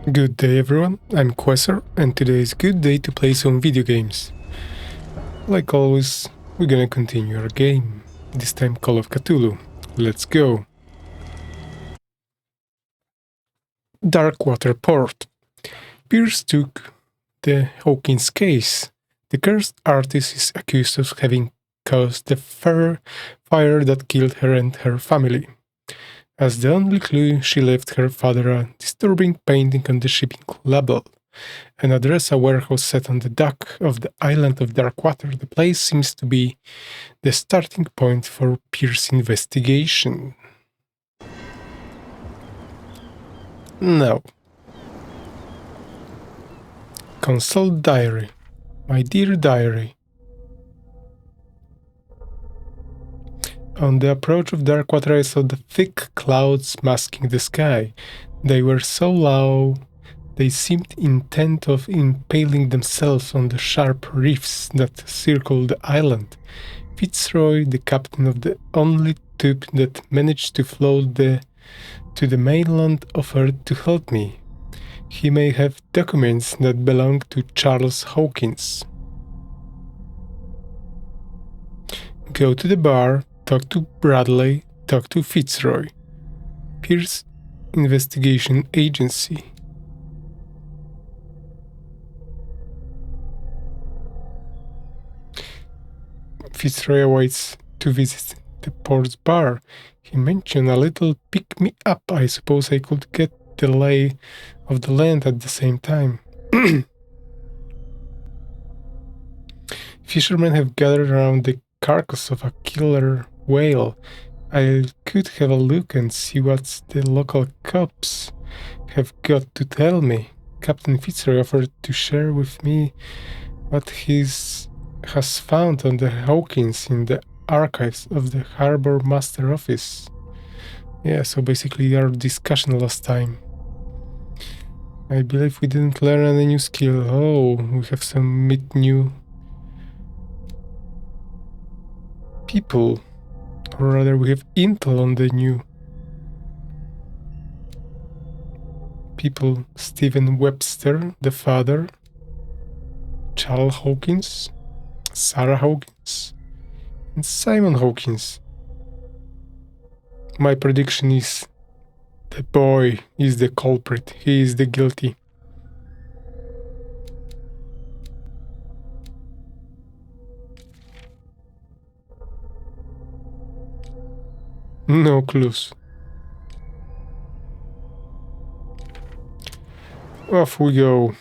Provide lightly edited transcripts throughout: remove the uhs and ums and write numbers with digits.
Good day everyone, I'm Quasar and today is a good day to play some video games. Like always, we're gonna continue our game, this time Call of Cthulhu. Let's go! Darkwater Port. Pierce took the Hawkins case. The cursed artist is accused of having caused the fire that killed her and her family. As the only clue, she left her father a disturbing painting on the shipping label. An address a warehouse set on the dock of the island of Darkwater. The place seems to be the starting point for Pierce's investigation. Now, consult diary. My dear diary. On the approach of Darkwater, I saw the thick clouds masking the sky. They were so low, they seemed intent of impaling themselves on the sharp reefs that circled the island. Fitzroy, the captain of the only tube that managed to float to the mainland, offered to help me. He may have documents that belong to Charles Hawkins. Go to the bar, talk to Bradley, talk to Fitzroy. Pierce Investigation Agency. Fitzroy awaits to visit the port's bar. He mentioned a little pick-me-up. I suppose I could get the lay of the land at the same time. Fishermen have gathered around the carcass of a killer whale. I could have a look and see what the local cops have got to tell me. Captain Fitzroy offered to share with me what he has found on the Hawkins in the archives of the Harbor Master Office. Yeah, so basically our discussion last time. I believe we didn't learn any new skill. Oh, we have some new people. Or rather, we have intel on the new people. Stephen Webster, the father. Charles Hawkins. Sarah Hawkins. And Simon Hawkins. My prediction is the boy is the culprit. He is the guilty. No clues. Off we go.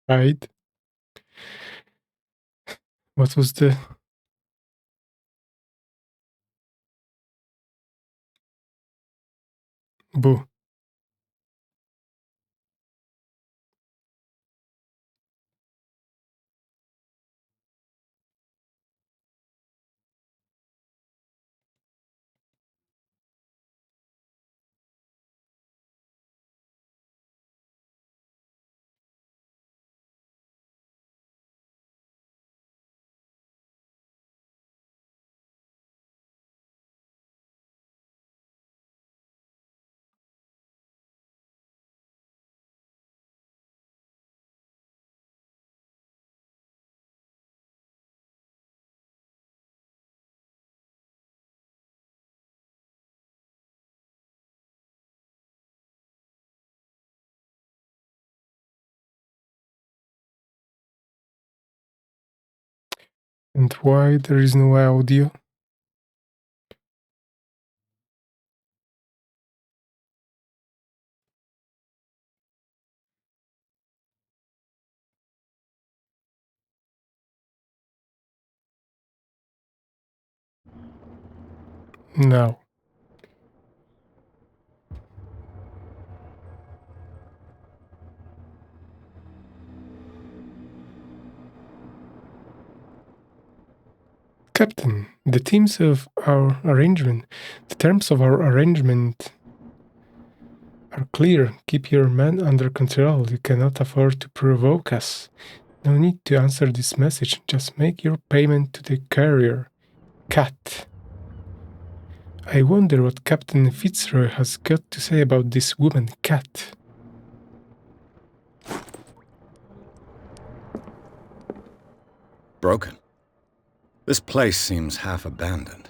Right? What was the... Boo. And why there is no audio? Now. Captain, the terms of our arrangement are clear. Keep your men under control. You cannot afford to provoke us. No need to answer this message. Just make your payment to the carrier. Cat. I wonder what Captain Fitzroy has got to say about this woman, Cat. Broken. This place seems half abandoned.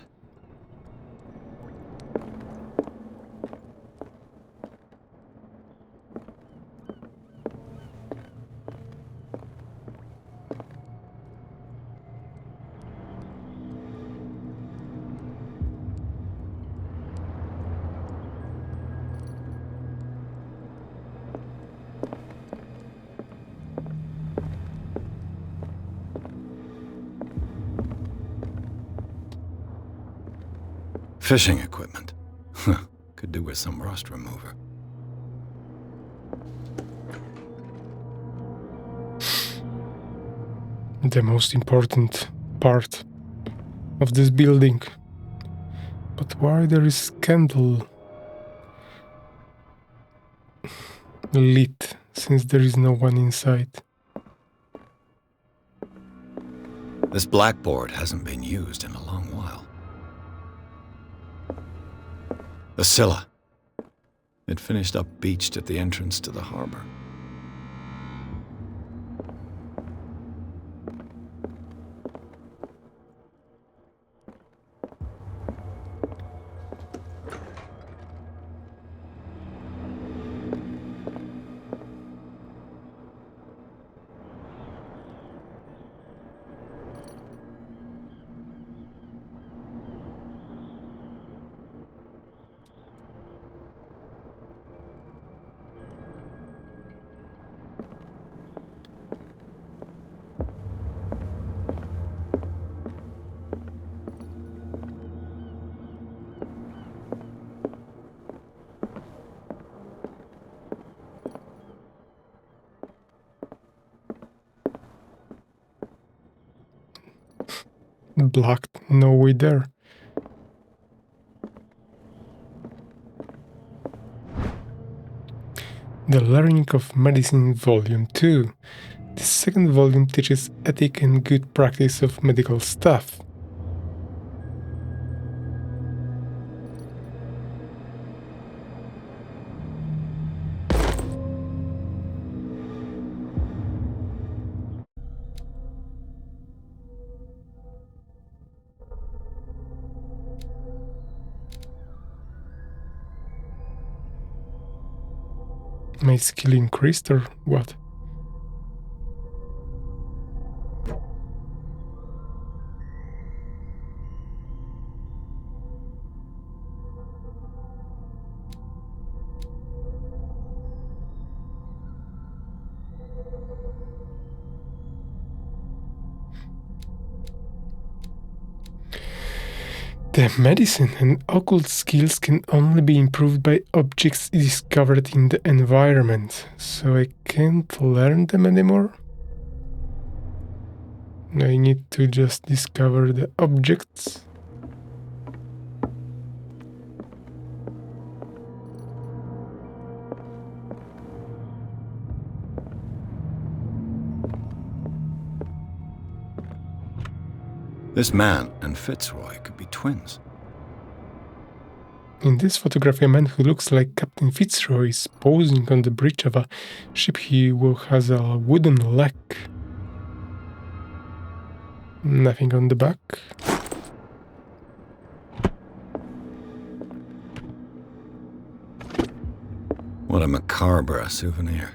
Fishing equipment. Could do with some rust remover. The most important part of this building. But why there is candle lit, since there is no one inside? This blackboard hasn't been used in a long while. The Scylla. It finished up beached at the entrance to the harbor. Blocked, no way there. The Learning of Medicine Volume 2. The second volume teaches ethic and good practice of medical staff. My skill increased or what? The medicine and occult skills can only be improved by objects discovered in the environment, so I can't learn them anymore? I need to just discover the objects. This man and Fitzroy could be twins. In this photograph, a man who looks like Captain Fitzroy is posing on the bridge of a ship. He has a wooden leg. Nothing on the back. What a macabre souvenir.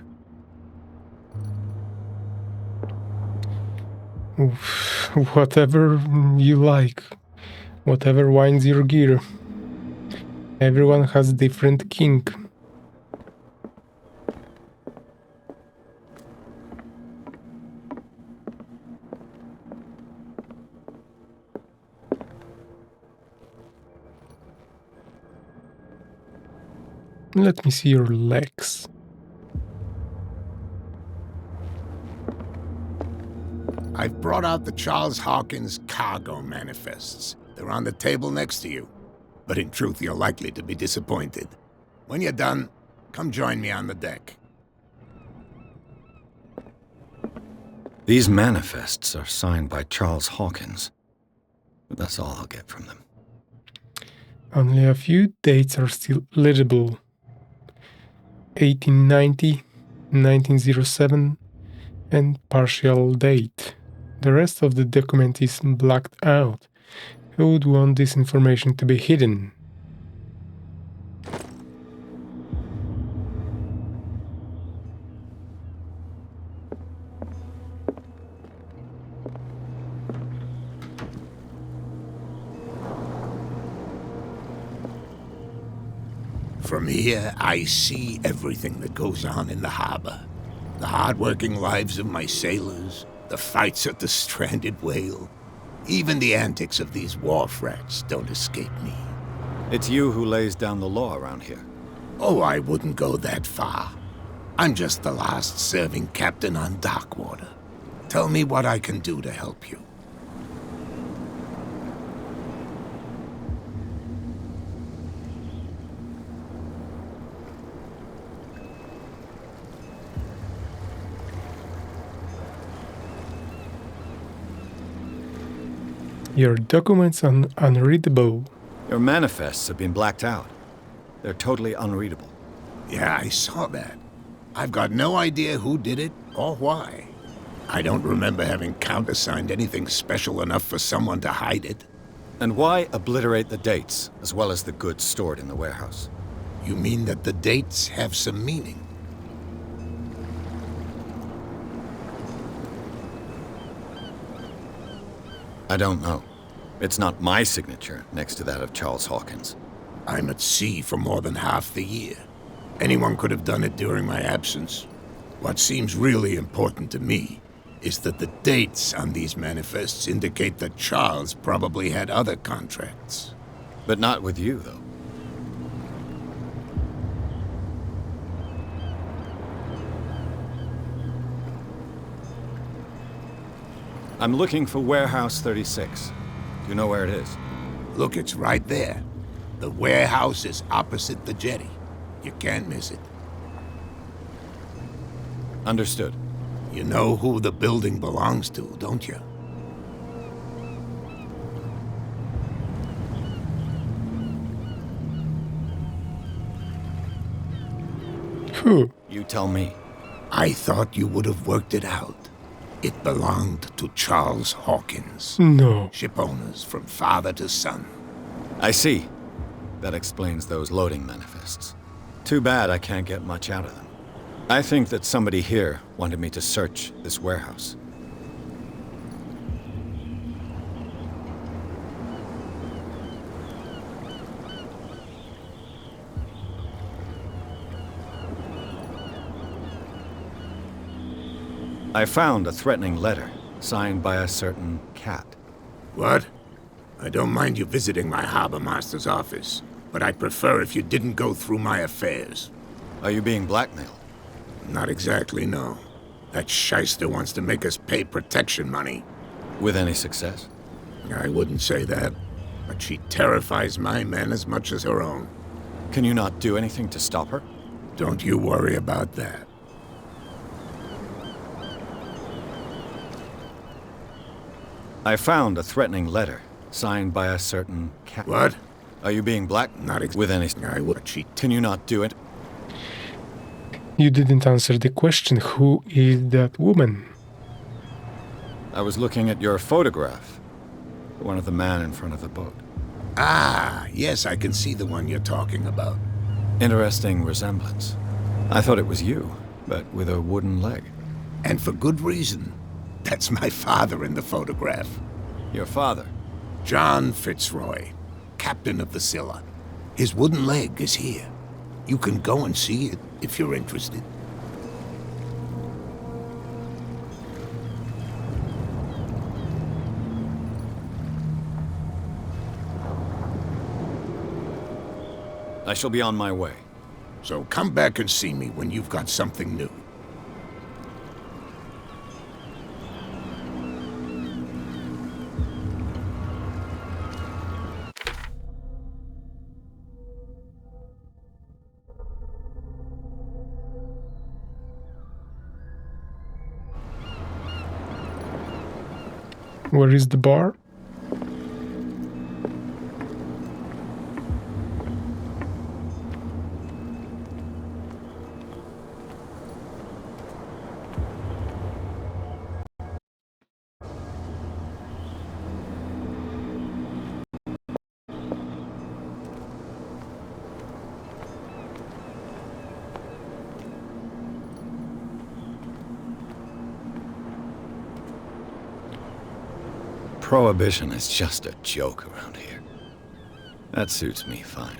Whatever you like. Whatever winds your gear. Everyone has different kink. Let me see your legs. I've brought out the Charles Hawkins cargo manifests. They're on the table next to you. But in truth, you're likely to be disappointed. When you're done, come join me on the deck. These manifests are signed by Charles Hawkins. But that's all I'll get from them. Only a few dates are still legible. 1890, 1907, and partial date. The rest of the document is blacked out. Who would want this information to be hidden? From here, I see everything that goes on in the harbor. The hard-working lives of my sailors, the fights at the stranded whale. Even the antics of these wharf rats don't escape me. It's you who lays down the law around here. Oh, I wouldn't go that far. I'm just the last serving captain on Darkwater. Tell me what I can do to help you. Your documents are unreadable. Your manifests have been blacked out. They're totally unreadable. Yeah, I saw that. I've got no idea who did it or why. I don't remember having countersigned anything special enough for someone to hide it. And why obliterate the dates, as well as the goods stored in the warehouse? You mean that the dates have some meaning? I don't know. It's not my signature next to that of Charles Hawkins. I'm at sea for more than half the year. Anyone could have done it during my absence. What seems really important to me is that the dates on these manifests indicate that Charles probably had other contracts. But not with you, though. I'm looking for Warehouse 36. Do you know where it is? Look, it's right there. The warehouse is opposite the jetty. You can't miss it. Understood. You know who the building belongs to, don't you? Who? You tell me. I thought you would have worked it out. It belonged to Charles Hawkins. No. Ship owners from father to son. I see. That explains those loading manifests. Too bad I can't get much out of them. I think that somebody here wanted me to search this warehouse. I found a threatening letter, signed by a certain cat. What? I don't mind you visiting my harbor master's office, but I'd prefer if you didn't go through my affairs. Are you being blackmailed? Not exactly, no. That shyster wants to make us pay protection money. With any success? I wouldn't say that, but she terrifies my men as much as her own. Can you not do anything to stop her? Don't you worry about that. I found a threatening letter, signed by a certain cat. What? Are you being Not with any... I would. She... Can you not do it? You didn't answer the question. Who is that woman? I was looking at your photograph. One of the man in front of the boat. Ah, yes, I can see the one you're talking about. Interesting resemblance. I thought it was you, but with a wooden leg. And for good reason. That's my father in the photograph. Your father? John Fitzroy, captain of the Scylla. His wooden leg is here. You can go and see it if you're interested. I shall be on my way. So come back and see me when you've got something new. Where is the bar? Prohibition is just a joke around here. That suits me fine.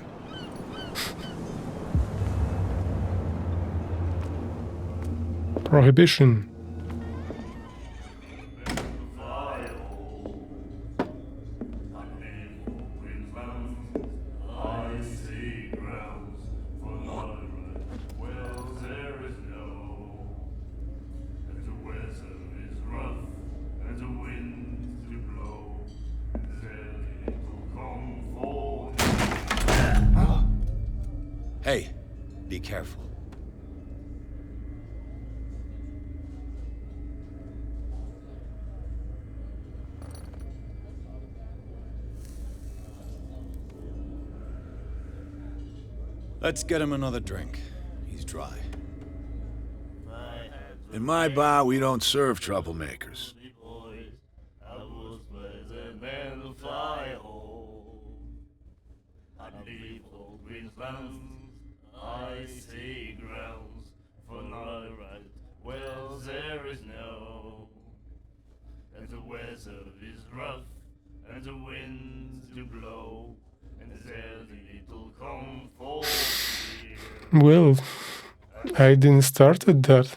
Prohibition. Hey, be careful. Let's get him another drink. He's dry. In my bar, we don't serve troublemakers. Icy grounds for no right. Well, there is no, and the weather is rough, and the winds do blow, and there's little comfort here. Well, I didn't start at that.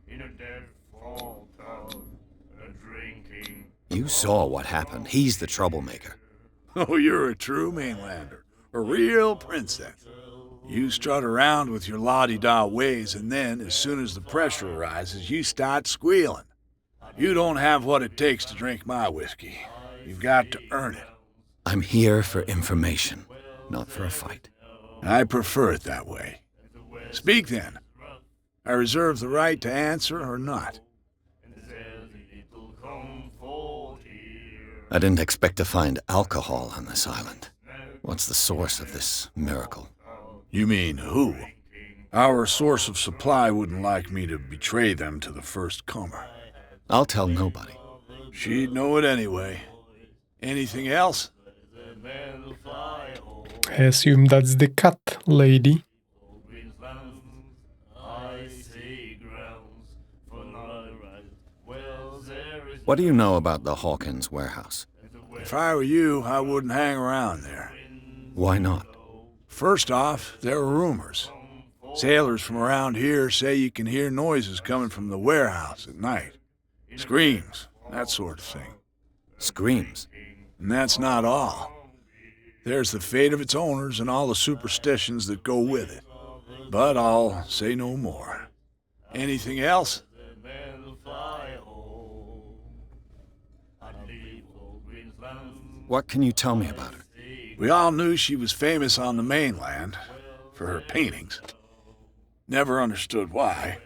In a dead fall town, a drinking. You saw what happened. He's the troublemaker. Oh, you're a true mainlander. A real princess. You strut around with your la-di-da ways, and then, as soon as the pressure arises, you start squealing. You don't have what it takes to drink my whiskey. You've got to earn it. I'm here for information, not for a fight. I prefer it that way. Speak then. I reserve the right to answer or not. I didn't expect to find alcohol on this island. What's the source of this miracle? You mean who? Our source of supply wouldn't like me to betray them to the first comer. I'll tell nobody. She'd know it anyway. Anything else? I assume that's the cat lady. What do you know about the Hawkins warehouse? If I were you, I wouldn't hang around there. Why not? First off, there are rumors. Sailors from around here say you can hear noises coming from the warehouse at night. Screams, that sort of thing. Screams? And that's not all. There's the fate of its owners and all the superstitions that go with it. But I'll say no more. Anything else? What can you tell me about her? We all knew she was famous on the mainland for her paintings. Never understood why.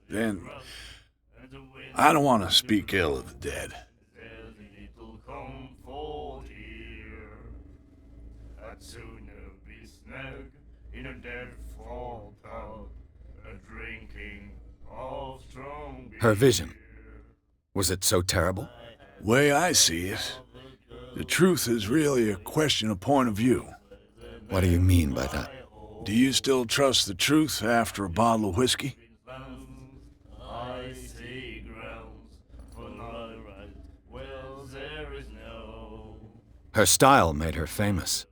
Then, I don't want to speak ill of the dead. Her vision. Was it so terrible? Way I see it, the truth is really a question of point of view. What do you mean by that? Do you still trust the truth after a bottle of whiskey? Her style made her famous.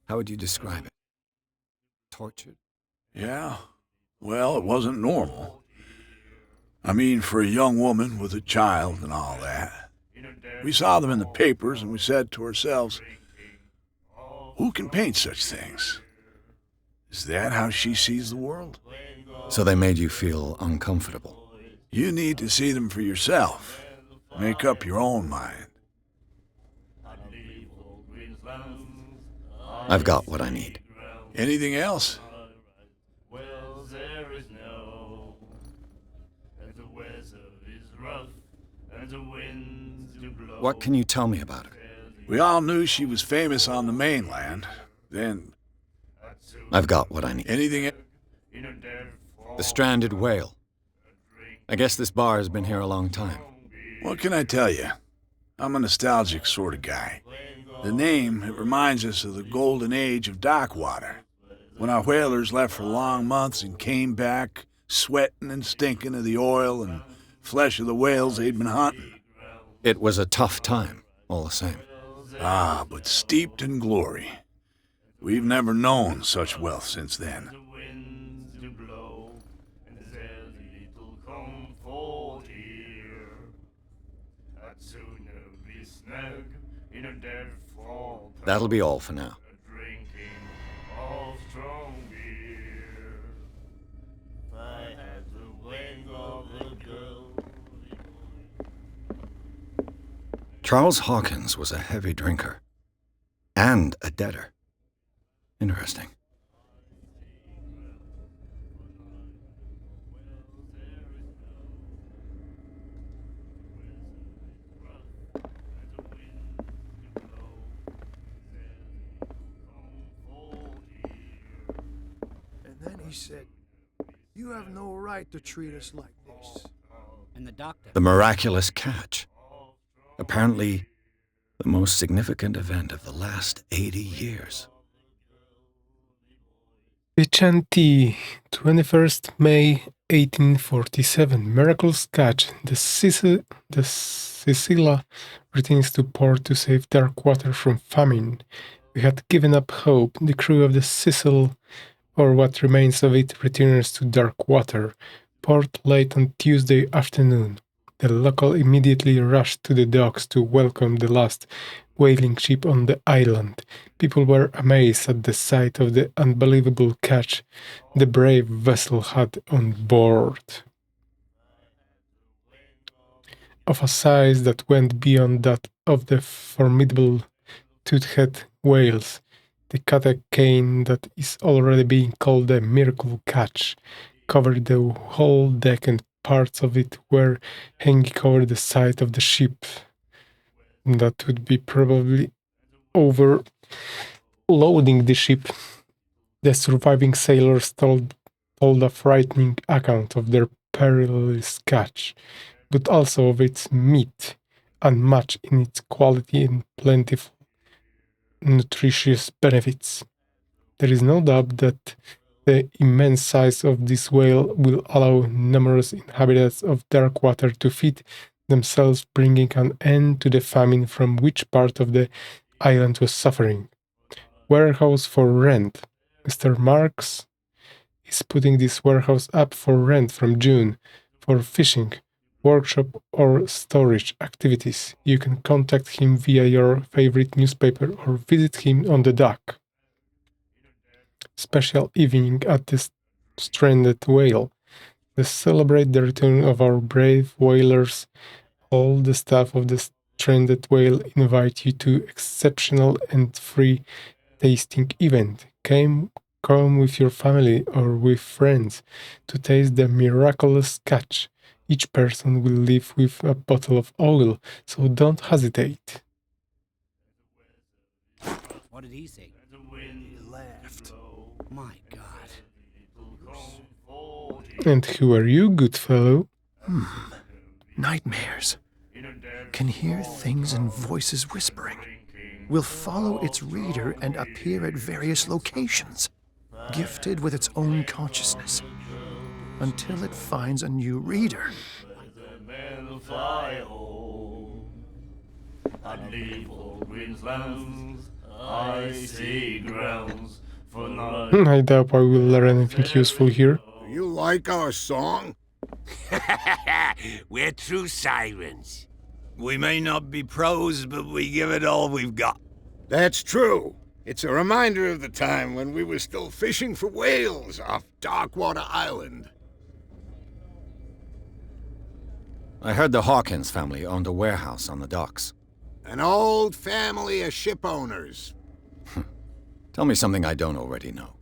How would you describe it? Tortured? Yeah? Well, it wasn't normal. I mean, for a young woman with a child and all that. We saw them in the papers and we said to ourselves, who can paint such things? Is that how she sees the world? So they made you feel uncomfortable. You need to see them for yourself. Make up your own mind. I've got what I need. Anything else? What can you tell me about her? We all knew she was famous on the mainland. Then, I've got what I need. anything else? The stranded whale. I guess this bar has been here a long time. What can I tell you? I'm a nostalgic sort of guy. The name, it reminds us of the golden age of dockwater, when our whalers left for long months and came back sweating and stinking of the oil and flesh of the whales they'd been hunting. It was a tough time, all the same. Ah, but steeped in glory. We've never known such wealth since then. That'll be all for now. Charles Hawkins was a heavy drinker. And a debtor. Interesting. And then he said, "You have no right to treat us like this." And the doctor. The miraculous catch. Apparently, the most significant event of the last 80 years. HNT, 21st May 1847. Miraculous catch. The Sicila returns to port to save Darkwater from famine. We had given up hope. The crew of the Sicily, or what remains of it, returns to Darkwater. Port late on Tuesday afternoon. The local immediately rushed to the docks to welcome the last whaling ship on the island. People were amazed at the sight of the unbelievable catch the brave vessel had on board. Of a size that went beyond that of the formidable tooth-head whales, the catacane that is already being called the miracle catch covered the whole deck, and parts of it were hanging over the side of the ship. That would be probably overloading the ship. The surviving sailors told a frightening account of their perilous catch, but also of its meat, unmatched in its quality and plentiful nutritious benefits. There is no doubt that the immense size of this whale will allow numerous inhabitants of Darkwater to feed themselves, bringing an end to the famine from which part of the island was suffering. Warehouse for rent. Mr. Marks is putting this warehouse up for rent from June for fishing, workshop, or storage activities. You can contact him via your favorite newspaper or visit him on the dock. Special evening at the stranded whale. To celebrate the return of our brave whalers, all the staff of the stranded whale invite you to exceptional and free tasting event. Come with your family or with friends to taste the miraculous catch. Each person will leave with a bottle of oil, so don't hesitate. What did he say? He laughed. My God. And who are you, good fellow? Nightmares. Can hear things and voices whispering. Will follow its reader and appear at various locations, gifted with its own consciousness, until it finds a new reader. I'd leave all Queensland's icy grounds for not. I doubt I will learn anything useful here. Do you like our song? We're true sirens. We may not be pros, but we give it all we've got. That's true. It's a reminder of the time when we were still fishing for whales off Darkwater Island. I heard the Hawkins family owned a warehouse on the docks. An old family of ship owners. Tell me something I don't already know.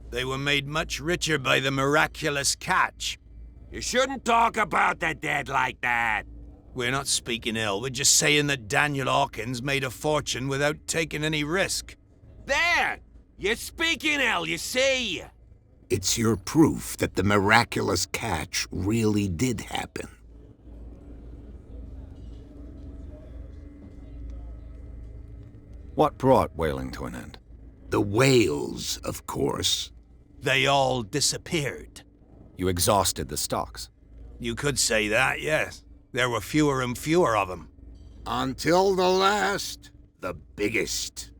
They were made much richer by the miraculous catch. You shouldn't talk about the dead like that. We're not speaking ill, we're just saying that Daniel Hawkins made a fortune without taking any risk. There! You're speaking ill, you see. It's your proof that the miraculous catch really did happen. What brought whaling to an end? The whales, of course. They all disappeared. You exhausted the stocks. You could say that, yes. There were fewer and fewer of them. Until the last, the biggest.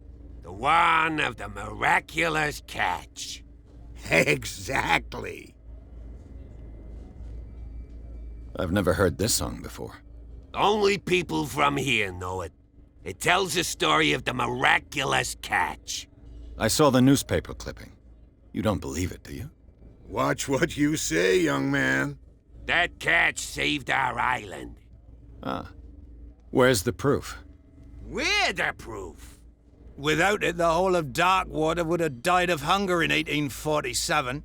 The one of the miraculous catch. Exactly. I've never heard this song before. Only people from here know it. It tells the story of the miraculous catch. I saw the newspaper clipping. You don't believe it, do you? Watch what you say, young man. That catch saved our island. Ah. Where's the proof? We're the proof. Without it, the whole of Darkwater would have died of hunger in 1847.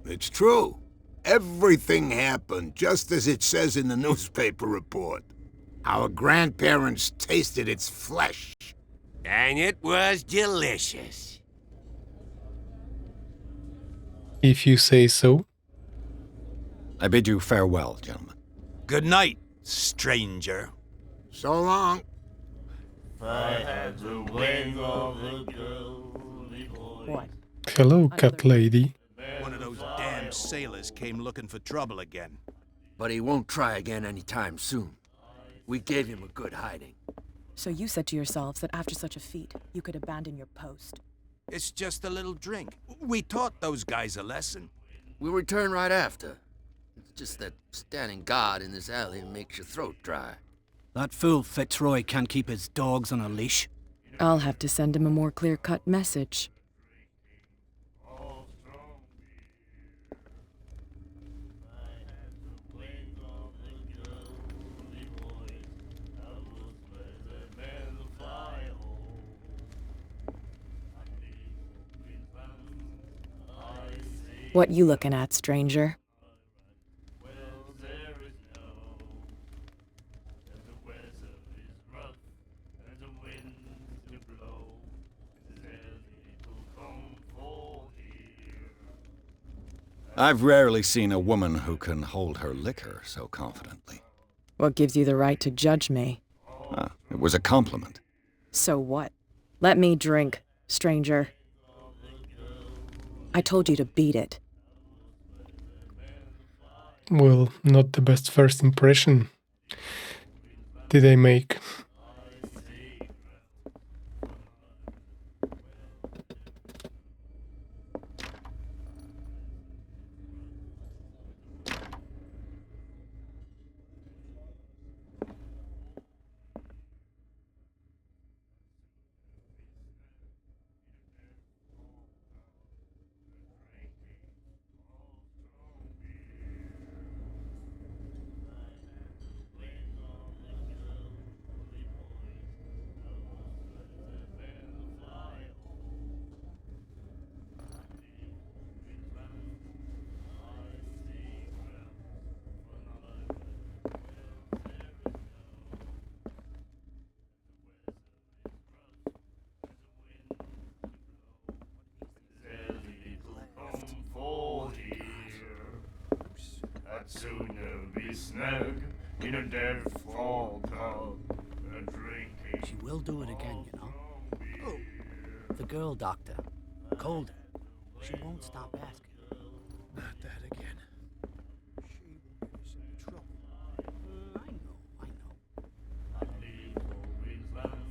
It's true. Everything happened just as it says in the newspaper report. Our grandparents tasted its flesh. And it was delicious. If you say so. I bid you farewell, gentlemen. Good night, stranger. So long. If I had the wing of the girly boy. What? Hello, cat lady. One of those damn sailors came looking for trouble again. But he won't try again anytime soon. We gave him a good hiding. So you said to yourselves that after such a feat, you could abandon your post. It's just a little drink. We taught those guys a lesson. We'll return right after. It's just that standing guard in this alley makes your throat dry. That fool Fitzroy can't keep his dogs on a leash. I'll have to send him a more clear-cut message. What you looking at, stranger? I've rarely seen a woman who can hold her liquor so confidently. What gives you the right to judge me? Ah, it was a compliment. So what? Let me drink, stranger. I told you to beat it. Well, not the best first impression did I make. Soon you'll be snug in a dead fall pub, drinking. She will do it again, you know. Oh, the girl doctor. Colder. She won't stop asking. Not that again. She will get us into trouble. I know. I leave for Queensland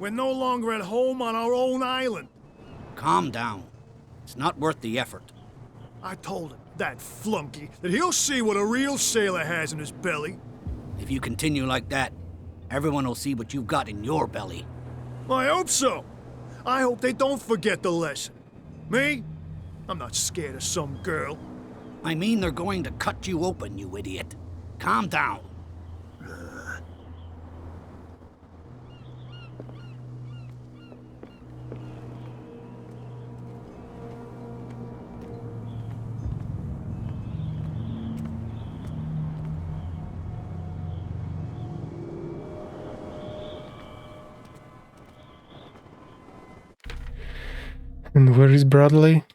We're no longer at home on our own island. Calm down. It's not worth the effort. I told him, that flunky, that he'll see what a real sailor has in his belly. If you continue like that, everyone will see what you've got in your belly. I hope so. I hope they don't forget the lesson. Me? I'm not scared of some girl. I mean they're going to cut you open, you idiot. Calm down. And where is Bradley?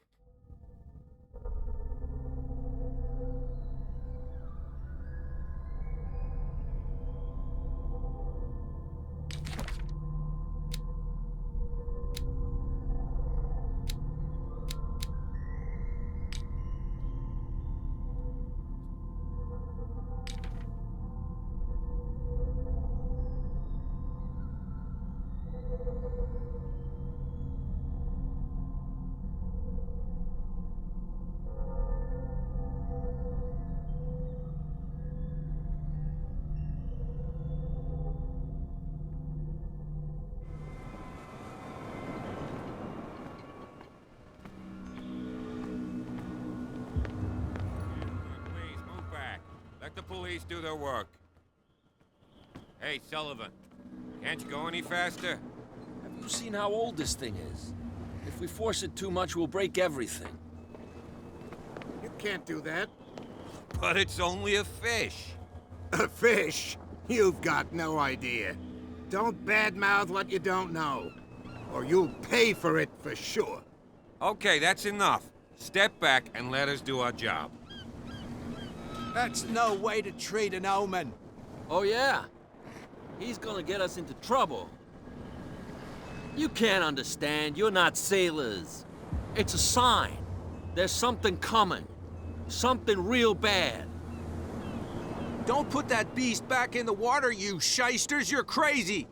Please, move back. Let the police do their work. Hey, Sullivan. Can't you go any faster? Have you seen how old this thing is? If we force it too much, we'll break everything. You can't do that. But it's only a fish. A fish? You've got no idea. Don't badmouth what you don't know, or you'll pay for it for sure. Okay, that's enough. Step back and let us do our job. That's no way to treat an omen. Oh, yeah? He's gonna get us into trouble. You can't understand. You're not sailors. It's a sign. There's something coming. Something real bad. Don't put that beast back in the water, you shysters. You're crazy.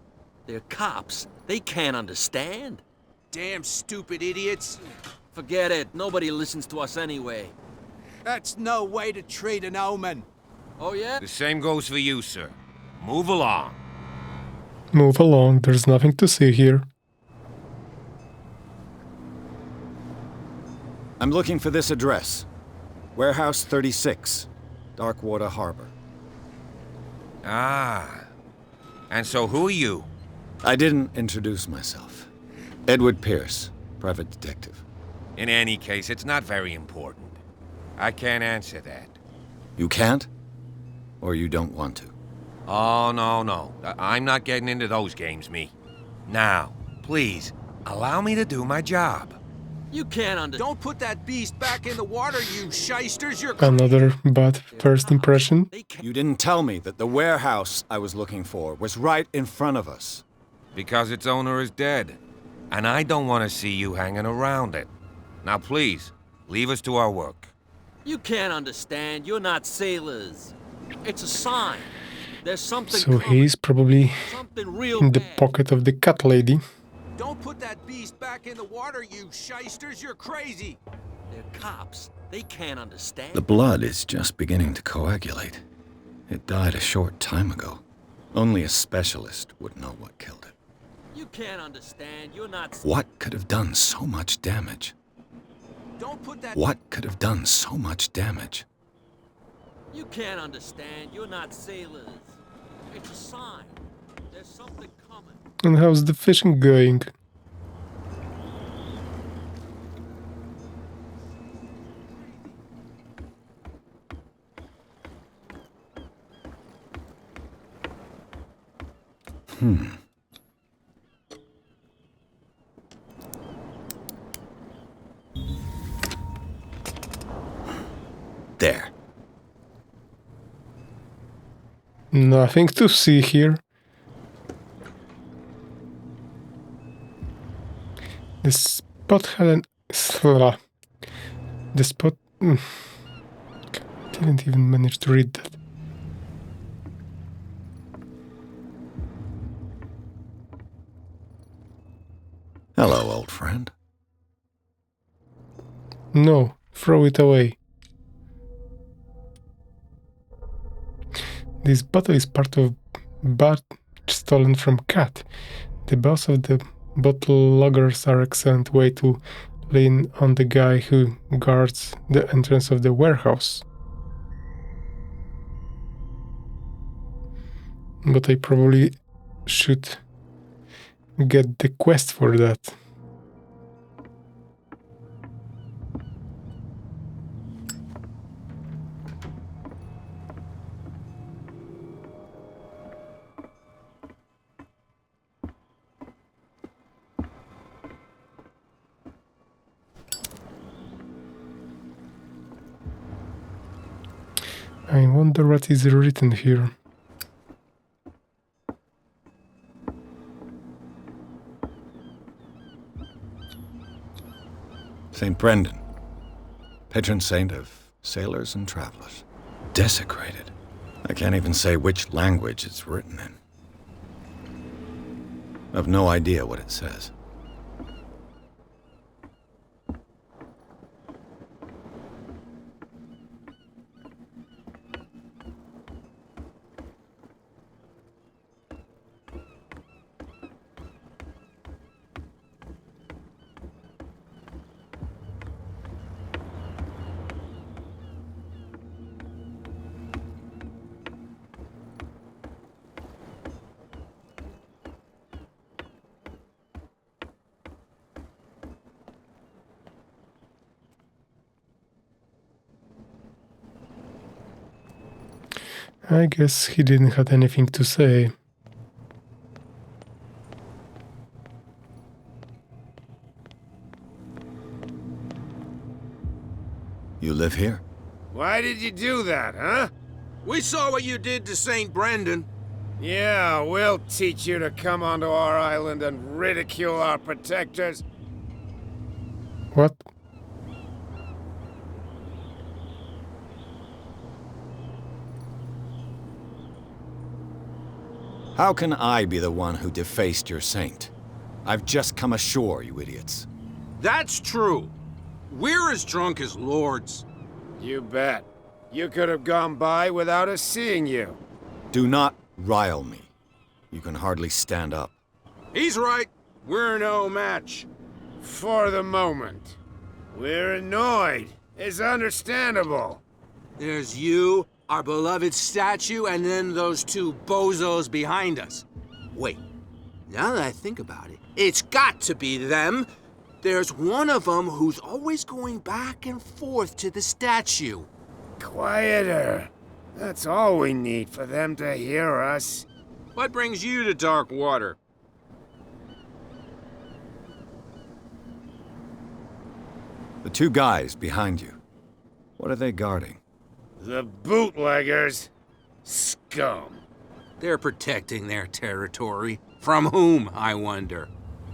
They're cops. They can't understand. Damn stupid idiots. Forget it. Nobody listens to us anyway. That's no way to treat an omen. Oh, yeah? The same goes for you, sir. Move along. Move along, there's nothing to see here. I'm looking for this address. Warehouse 36, Darkwater Harbor. Ah. And so who are you? I didn't introduce myself. Edward Pierce, private detective. In any case, it's not very important. I can't answer that. You can't? Or you don't want to? Oh, no. I'm not getting into those games, me. Now, please, allow me to do my job. You can't understand. Don't put that beast back in the water, you shysters. You're Another bad first impression. You didn't tell me that the warehouse I was looking for was right in front of us. Because its owner is dead. And I don't want to see you hanging around it. Now, please, leave us to our work. You can't understand. You're not sailors. It's a sign. There's something So coming. he's probably Something real in the bad. pocket of the cat lady. Don't put that beast back in the water, you shysters. You're crazy. They're cops. They can't understand. The blood is just beginning to coagulate. It died a short time ago. Only a specialist would know what killed it. You can't understand. You're not. What could have done so much damage? Don't put that. What could have done so much damage? You can't understand. You're not sailors. It's a sign. There's something coming. And how's the fishing going? There. Nothing to see here. The spot had an... The spot... Didn't even manage to read that. Hello, old friend. No, throw it away. This bottle is part of batch stolen from Cat. The boss of the bottle loggers are excellent way to lean on the guy who guards the entrance of the warehouse. But I probably should get the quest for that. I wonder what is written here. St. Brendan, patron saint of sailors and travelers. Desecrated. I can't even say which language it's written in. I've no idea what it says. I guess he didn't have anything to say. You live here? Why did you do that, huh? We saw what you did to St. Brendan. Yeah, we'll teach you to come onto our island and ridicule our protectors. What? How can I be the one who defaced your saint? I've just come ashore, you idiots. That's true. We're as drunk as lords. You bet. You could have gone by without us seeing you. Do not rile me. You can hardly stand up. He's right. We're no match. For the moment. We're annoyed. It's understandable. There's you, our beloved statue, and then those two bozos behind us. Wait, now that I think about it, it's got to be them. There's one of them who's always going back and forth to the statue. Quieter. That's all we need for them to hear us. What brings you to dark water? The two guys behind you. What are they guarding? The bootleggers. Scum. They're protecting their territory. From whom, I wonder?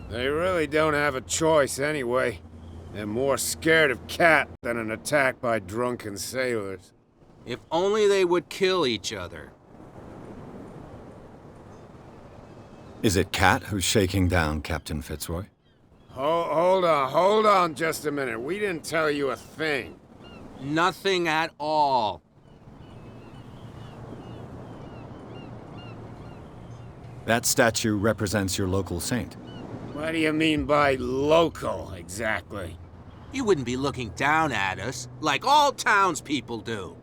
They really don't have a choice anyway. They're more scared of Cat than an attack by drunken sailors. If only they would kill each other. Is it Cat who's shaking down Captain Fitzroy? Hold on just a minute. We didn't tell you a thing. Nothing at all. That statue represents your local saint. What do you mean by local, exactly? You wouldn't be looking down at us, like all townspeople do.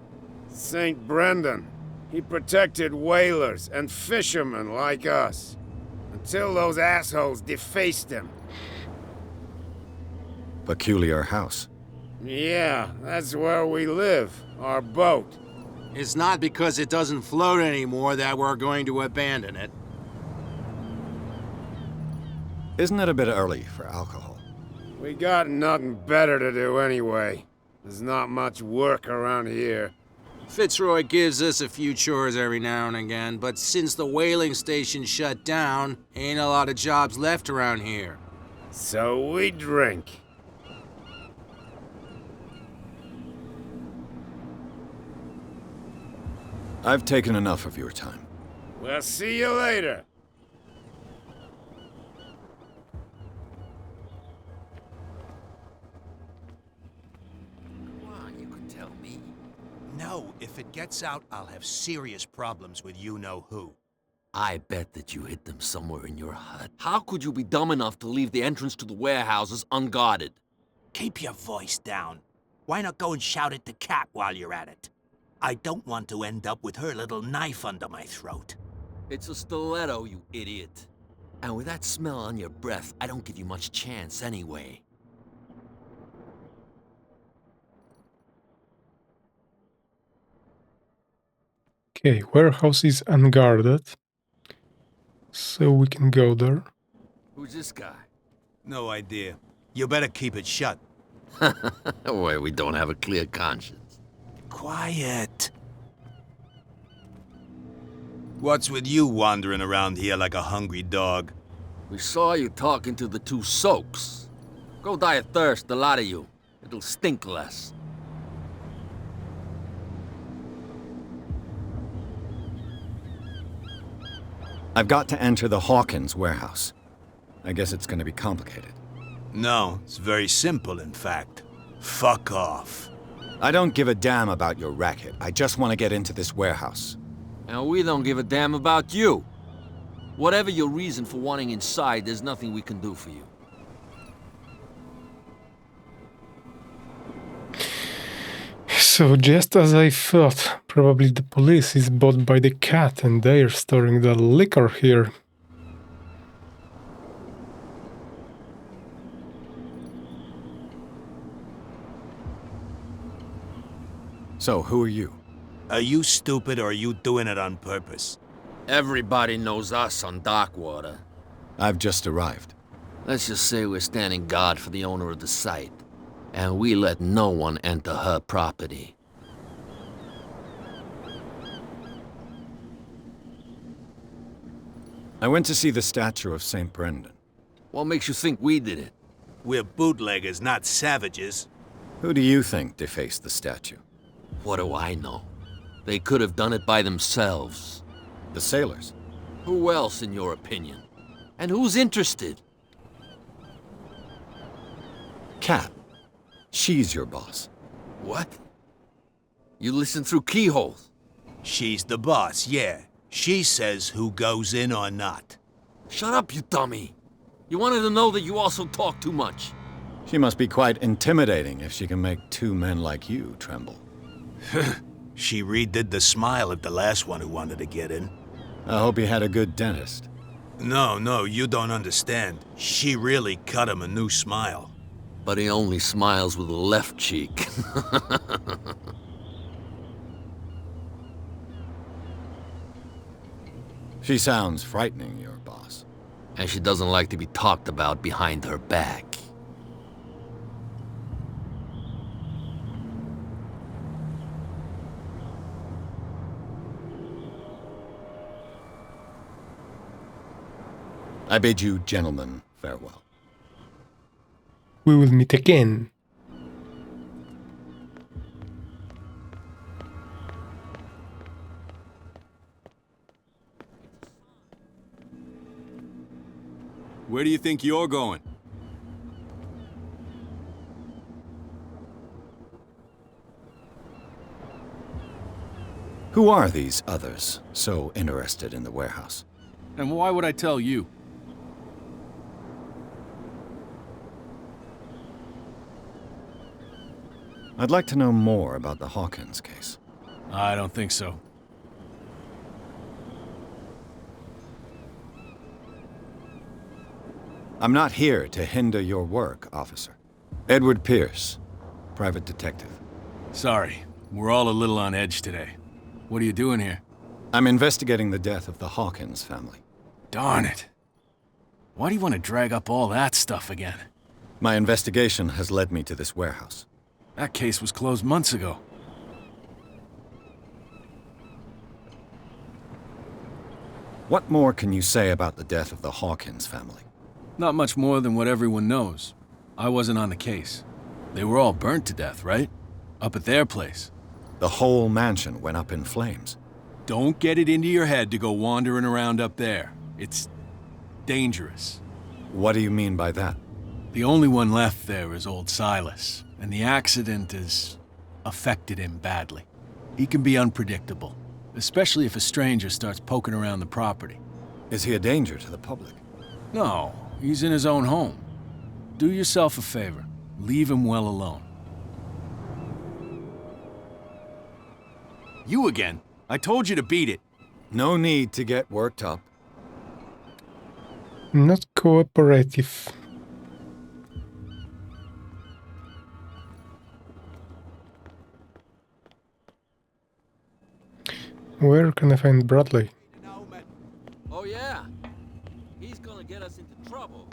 St. Brendan. He protected whalers and fishermen like us. Until those assholes defaced him. Peculiar house. Yeah, that's where we live. Our boat. It's not because it doesn't float anymore that we're going to abandon it. Isn't it a bit early for alcohol? We got nothing better to do anyway. There's not much work around here. Fitzroy gives us a few chores every now and again, but since the whaling station shut down, ain't a lot of jobs left around here. So we drink. I've taken enough of your time. We'll see you later. know if it gets out, I'll have serious problems with you-know-who. I bet that you hid them somewhere in your hut. How could you be dumb enough to leave the entrance to the warehouses unguarded? Keep your voice down. Why not go and shout at the cat while you're at it? I don't want to end up with her little knife under my throat. It's a stiletto, you idiot. And with that smell on your breath, I don't give you much chance anyway. Okay, warehouse is unguarded, so we can go there. Who's this guy? No idea. You better keep it shut. Well, we don't have a clear conscience. Quiet. What's with you wandering around here like a hungry dog? We saw you talking to the two soaks. Go die of thirst, the lot of you. It'll stink less. I've got to enter the Hawkins warehouse. I guess it's gonna be complicated. No, it's very simple, in fact. Fuck off. I don't give a damn about your racket. I just want to get into this warehouse. And we don't give a damn about you. Whatever your reason for wanting inside, there's nothing we can do for you. So just as I thought, probably the police is bought by the cat and they're storing the liquor here. So, who are you? Are you stupid or are you doing it on purpose? Everybody knows us on Darkwater. I've just arrived. Let's just say we're standing guard for the owner of the site. And we let no one enter her property. I went to see the statue of St. Brendan. What makes you think we did it? We're bootleggers, not savages. Who do you think defaced the statue? What do I know? They could have done it by themselves. The sailors. Who else, in your opinion? And who's interested? Cat. She's your boss. What? You listen through keyholes? She's the boss, yeah. She says who goes in or not. Shut up, you dummy. You wanted to know that you also talk too much. She must be quite intimidating if she can make two men like you tremble. She redid the smile at the last one who wanted to get in. I hope he had a good dentist. No, you don't understand. She really cut him a new smile. But he only smiles with the left cheek. She sounds frightening, your boss. And she doesn't like to be talked about behind her back. I bid you gentlemen farewell. We will meet again. Where do you think you're going? Who are these others so interested in the warehouse? And why would I tell you? I'd like to know more about the Hawkins case. I don't think so. I'm not here to hinder your work, officer. Edward Pierce, private detective. Sorry, we're all a little on edge today. What are you doing here? I'm investigating the death of the Hawkins family. Darn it. Why do you want to drag up all that stuff again? My investigation has led me to this warehouse. That case was closed months ago. What more can you say about the death of the Hawkins family? Not much more than what everyone knows. I wasn't on the case. They were all burnt to death, right? Up at their place. The whole mansion went up in flames. Don't get it into your head to go wandering around up there. It's dangerous. What do you mean by that? The only one left there is old Silas, and the accident has affected him badly. He can be unpredictable, especially if a stranger starts poking around the property. Is he a danger to the public? No, he's in his own home. Do yourself a favor. Leave him well alone. You again? I told you to beat it. No need to get worked up. Not cooperative. Where can I find Bradley? Oh yeah, he's gonna get us into trouble.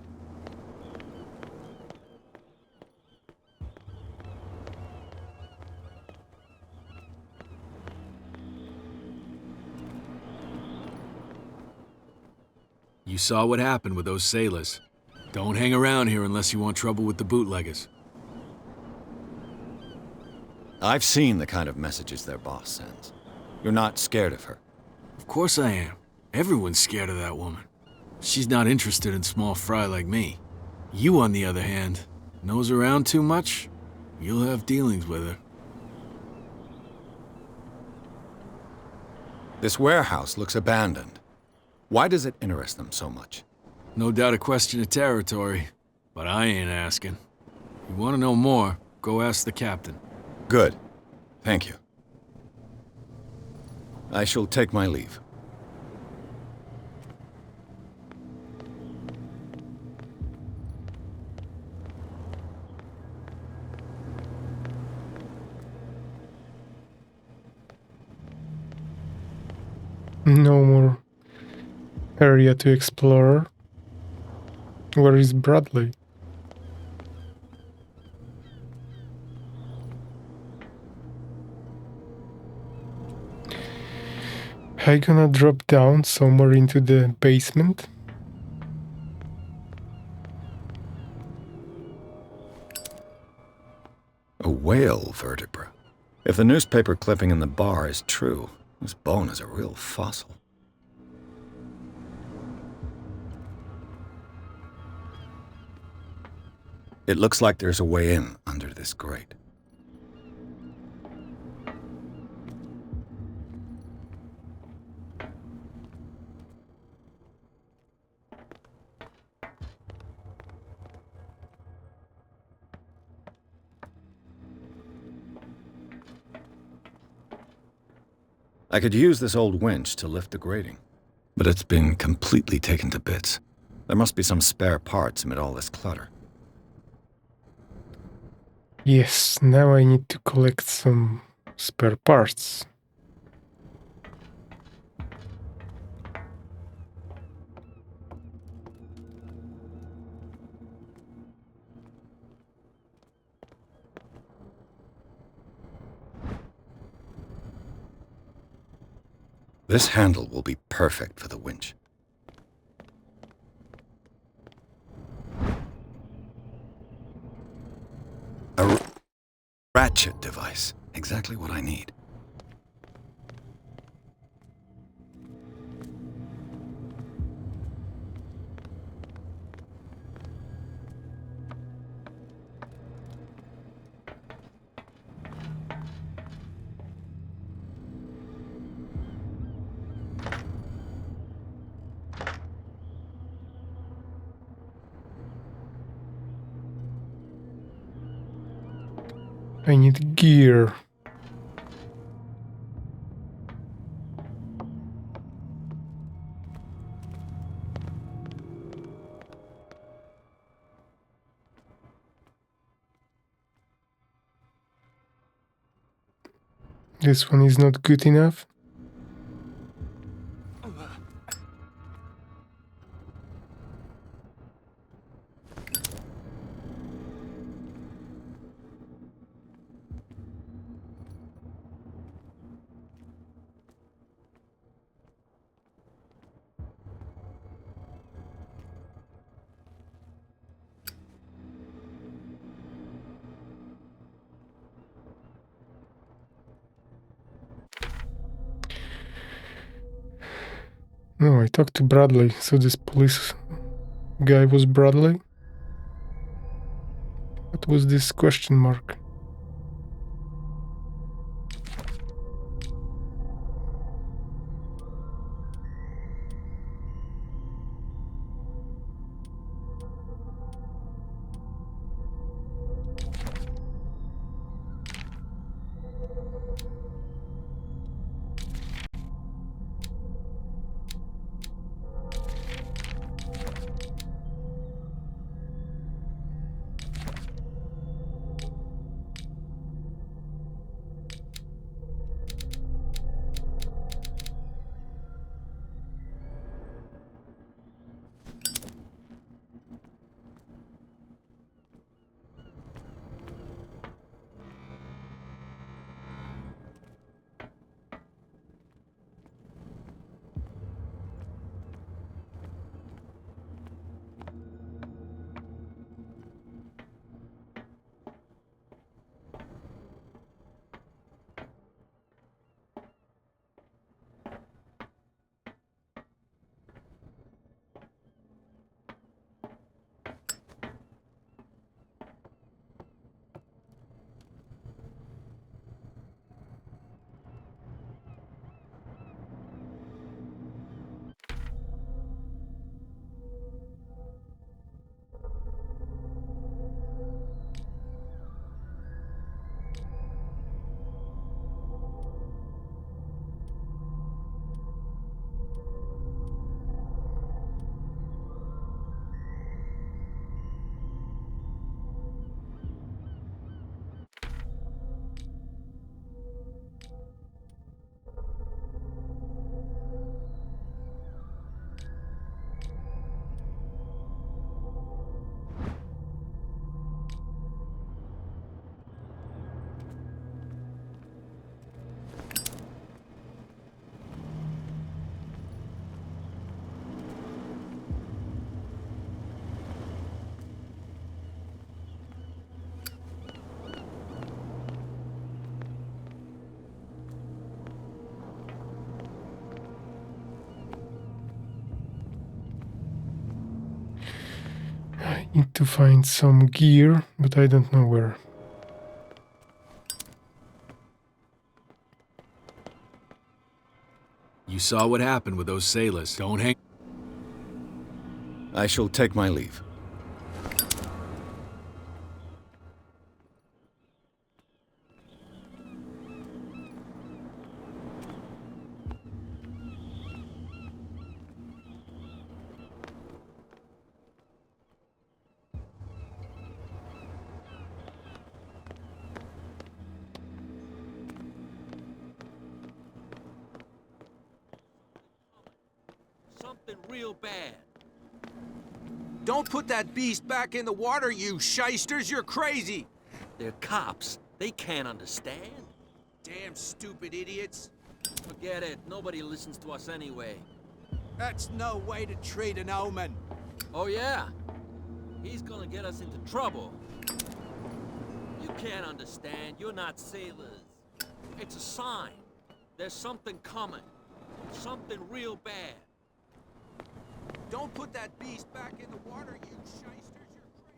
You saw what happened with those sailors. Don't hang around here unless you want trouble with the bootleggers. I've seen the kind of messages their boss sends. You're not scared of her. Of course I am. Everyone's scared of that woman. She's not interested in small fry like me. You, on the other hand, nose around too much, you'll have dealings with her. This warehouse looks abandoned. Why does it interest them so much? No doubt a question of territory, but I ain't asking. You want to know more, go ask the captain. Good. Thank you. I shall take my leave. No more area to explore. Where is Bradley? I gonna drop down somewhere into the basement. A whale vertebra. If the newspaper clipping in the bar is true, this bone is a real fossil. It looks like there's a way in under this grate. I could use this old winch to lift the grating, but it's been completely taken to bits. There must be some spare parts amid all this clutter. Yes, now I need to collect some spare parts. This handle will be perfect for the winch. A ratchet device. Exactly what I need. I need gear. This one is not good enough. No, I talked to Bradley, so this police guy was Bradley? What was this question mark? I need to find some gear, but I don't know where. You saw what happened with those sailors. Don't hang. I shall take my leave. Something real bad. Don't put that beast back in the water, you shysters! You're crazy! They're cops. They can't understand. Damn stupid idiots. Forget it. Nobody listens to us anyway. That's no way to treat an omen. Oh, yeah? He's gonna get us into trouble. You can't understand. You're not sailors. It's a sign. There's something coming. Something real bad. Don't put that beast back in the water, you shysters! You're crazy!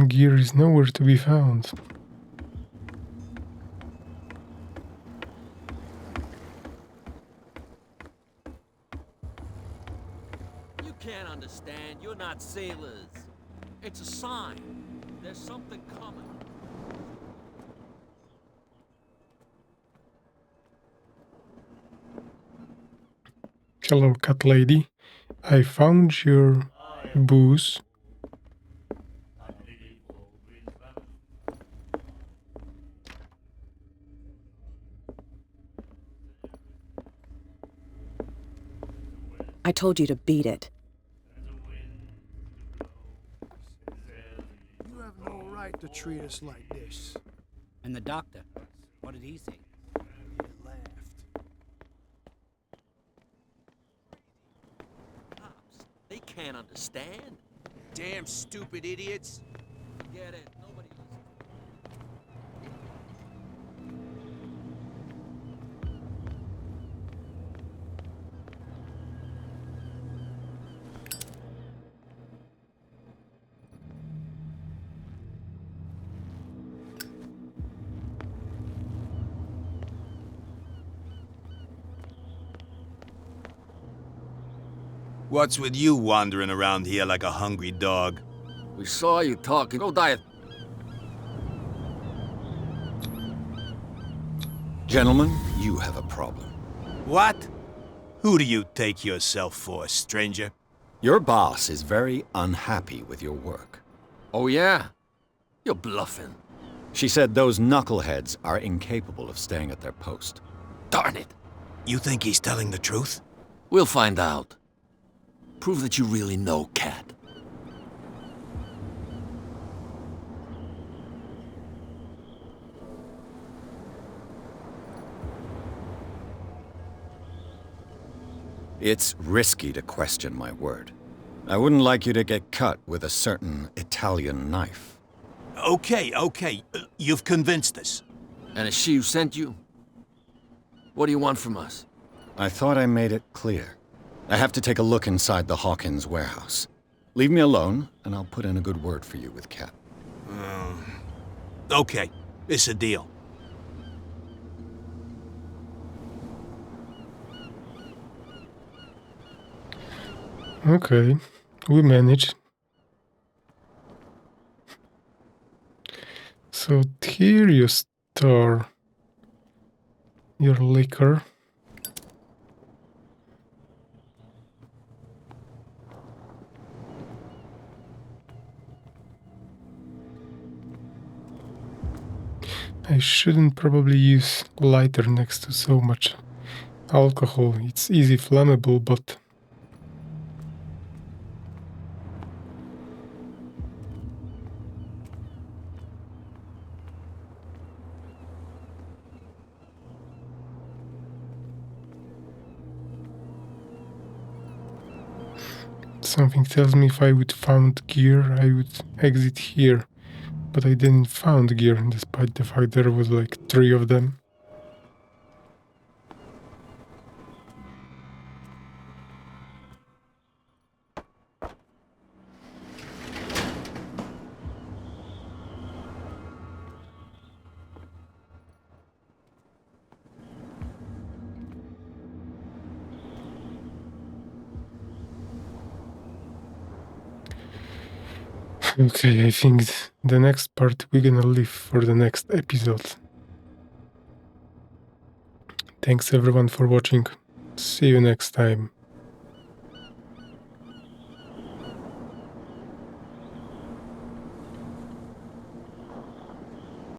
Gear is nowhere to be found. You can't understand. You're not sailors. It's a sign. There's something coming. Hello, cat lady. I found your booze. I told you to beat it. You have no right to treat us like this. And the doctor, what did he say? He laughed. Cops. They can't understand. Damn stupid idiots! Forget it. Nobody listens. What's with you wandering around here like a hungry dog? We saw you talking. Go die. Gentlemen, you have a problem. What? Who do you take yourself for, stranger? Your boss is very unhappy with your work. Oh, yeah? You're bluffing. She said those knuckleheads are incapable of staying at their post. Darn it. You think he's telling the truth? We'll find out. Prove that you really know Cat. It's risky to question my word. I wouldn't like you to get cut with a certain Italian knife. Okay. You've convinced us. And it's she who sent you? What do you want from us? I thought I made it clear. I have to take a look inside the Hawkins warehouse. Leave me alone, and I'll put in a good word for you with Cat. Okay, it's a deal. Okay, we managed. So here you store your liquor. I shouldn't probably use lighter next to so much alcohol. It's easy flammable, but something tells me if I would found gear, I would exit here. But I didn't found gear, despite the fact there was like 3 of them. Okay, I think the next part we're gonna leave for the next episode. Thanks everyone for watching. See you next time.